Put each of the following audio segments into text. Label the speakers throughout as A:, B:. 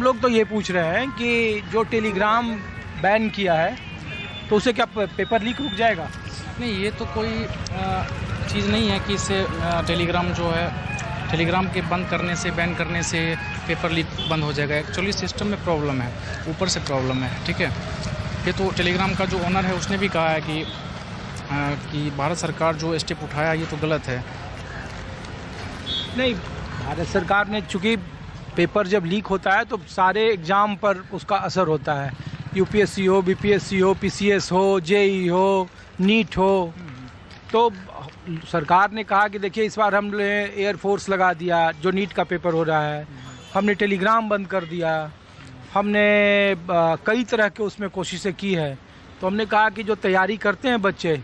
A: हम लोग तो ये पूछ रहे हैं कि जो टेलीग्राम बैन किया है तो उससे क्या पेपर लीक रुक जाएगा?
B: नहीं, ये तो कोई चीज़ नहीं है कि इससे टेलीग्राम जो है, टेलीग्राम के बंद करने से, बैन करने से पेपर लीक बंद हो जाएगा। एक्चुअली सिस्टम में प्रॉब्लम है, ऊपर से प्रॉब्लम है, ठीक है। ये तो टेलीग्राम का जो ओनर है उसने भी कहा है कि भारत सरकार जो स्टेप उठाया ये तो गलत है।
A: नहीं, भारत सरकार ने, चूँकि पेपर जब लीक होता है तो सारे एग्ज़ाम पर उसका असर होता है, यूपीएससी हो, बीपीएससी हो, पीसीएस हो, जेई हो, नीट हो। तो सरकार ने कहा कि देखिए इस बार हमने एयरफोर्स लगा दिया जो नीट का पेपर हो रहा है, हमने टेलीग्राम बंद कर दिया, हमने कई तरह के उसमें कोशिशें की है। तो हमने कहा कि जो तैयारी करते हैं बच्चे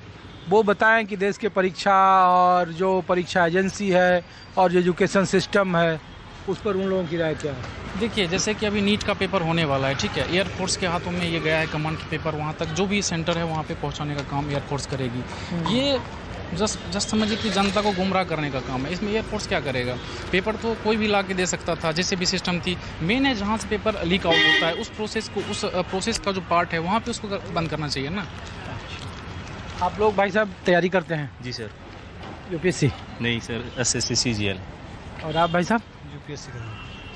A: वो बताएं कि देश के परीक्षा और जो परीक्षा एजेंसी है और जो एजुकेशन सिस्टम है उस पर उन लोगों की राय क्या है।
B: देखिए, जैसे कि अभी नीट का पेपर होने वाला है, ठीक है, एयरफोर्स के हाथों में ये गया है, कमांड के पेपर वहाँ तक जो भी सेंटर है वहाँ पे पहुँचाने का काम एयरफोर्स करेगी। ये जस्ट समझिए कि जनता को गुमराह करने का काम है। इसमें एयरफोर्स क्या करेगा? पेपर तो कोई भी ला के दे सकता था, जैसे भी सिस्टम थी। मेन है जहाँ से पेपर लीक आउट होता है उस प्रोसेस का जो पार्ट है वहाँ पे उसको बंद करना चाहिए ना।
A: आप लोग भाई साहब तैयारी करते हैं?
C: जी सर।
A: यूपीएससी?
C: नहीं सर, एसएससी सीजीएल।
A: और आप भाई साहब?
D: यूपीएससी का।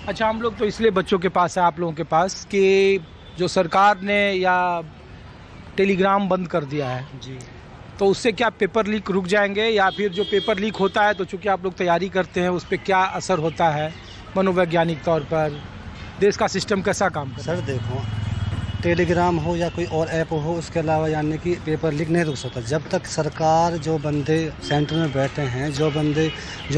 A: अच्छा, हम लोग तो इसलिए बच्चों के पास है, आप लोगों के पास, कि जो सरकार ने या टेलीग्राम बंद कर दिया है
D: जी,
A: तो उससे क्या पेपर लीक रुक जाएंगे, या फिर जो पेपर लीक होता है तो चूँकि आप लोग तैयारी करते हैं उस पर क्या असर होता है मनोवैज्ञानिक तौर पर, देश का सिस्टम कैसा काम करता है?
D: सर देखो, टेलीग्राम हो या कोई और ऐप हो, उसके अलावा यानी कि पेपर लीक नहीं रुक सकता जब तक सरकार, जो बंदे सेंटर में बैठे हैं, जो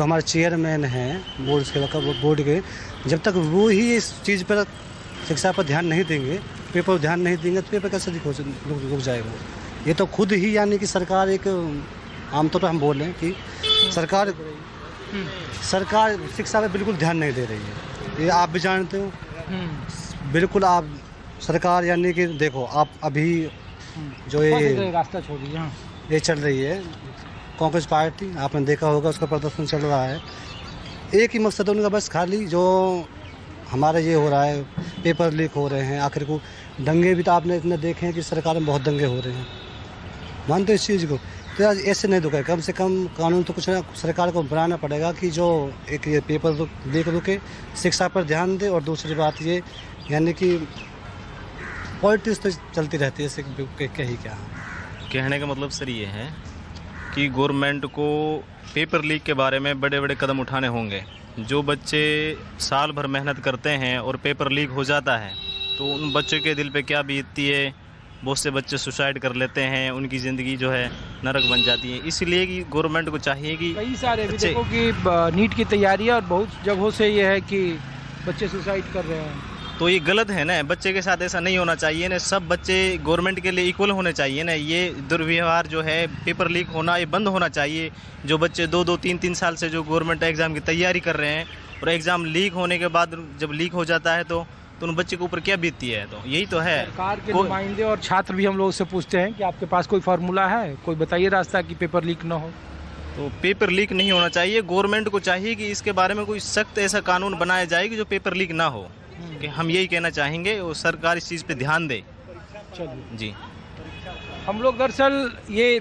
D: हमारे चेयरमैन हैं बोर्ड के, जब तक वो ही इस चीज़ पर, शिक्षा पर ध्यान नहीं देंगे, पेपर पर ध्यान नहीं देंगे तो पेपर कैसे रुक जाएगा? ये तो खुद ही यानी कि सरकार एक, आमतौर पर हम बोल रहे हैं कि सरकार शिक्षा पर बिल्कुल ध्यान नहीं दे रही है। ये आप भी जानते हो। बिल्कुल आप सरकार यानी कि देखो, आप अभी जो ये
A: रास्ता छोड़ दीजिए। हाँ,
D: ये चल रही है कांग्रेस पार्टी, आपने देखा होगा, उसका प्रदर्शन चल रहा है। एक ही मकसद है उनका, बस खाली जो हमारा ये हो रहा है, पेपर लीक हो रहे हैं, आखिर को दंगे भी तो आपने इतने देखे हैं कि सरकार में बहुत दंगे हो रहे हैं, मानते इस चीज़ को? तो यार ऐसे नहीं रुके, कम से कम कानून तो कुछ सरकार को बनाना पड़ेगा कि जो एक ये पेपर लीक रुके, शिक्षा पर ध्यान दे। और दूसरी बात ये यानी कि पॉलिटिक्स तो चलती रहती है, कहीं क्या
C: कहने का मतलब सर ये है कि गवर्नमेंट को पेपर लीक के बारे में बड़े बड़े कदम उठाने होंगे। जो बच्चे साल भर मेहनत करते हैं और पेपर लीक हो जाता है तो उन बच्चों के दिल पे क्या बीतती है। बहुत से बच्चे सुसाइड कर लेते हैं, उनकी ज़िंदगी जो है नरक बन जाती है। इसलिए कि गवर्नमेंट को चाहिए कि
A: कई सारे भी देखो कि नीट की तैयारी है और बहुत जगहों से ये है कि बच्चे सुसाइड कर रहे हैं,
C: तो ये गलत है ना। बच्चे के साथ ऐसा नहीं होना चाहिए ना। सब बच्चे गवर्नमेंट के लिए इक्वल होने चाहिए ना। ये दुर्व्यवहार जो है, पेपर लीक होना, ये बंद होना चाहिए। जो बच्चे 2-2, 3-3 साल से जो गवर्नमेंट एग्ज़ाम की तैयारी कर रहे हैं और एग्ज़ाम लीक होने के बाद जब लीक हो जाता है तो उन बच्चे के ऊपर क्या बीतती है। तो यही तो है।
A: सरकार के नुमाइंदे और छात्र भी हम लोगों से पूछते हैं कि आपके पास कोई फार्मूला है, कोई बताइए रास्ता कि पेपर लीक ना हो।
C: तो पेपर लीक नहीं होना चाहिए। गवर्नमेंट को चाहिए कि इसके बारे में कोई सख्त ऐसा कानून बनाया जाए कि जो पेपर लीक ना हो। कि हम यही कहना चाहेंगे और सरकार इस चीज़ पे ध्यान दे।
A: चलिए
C: जी,
A: हम लोग दरअसल ये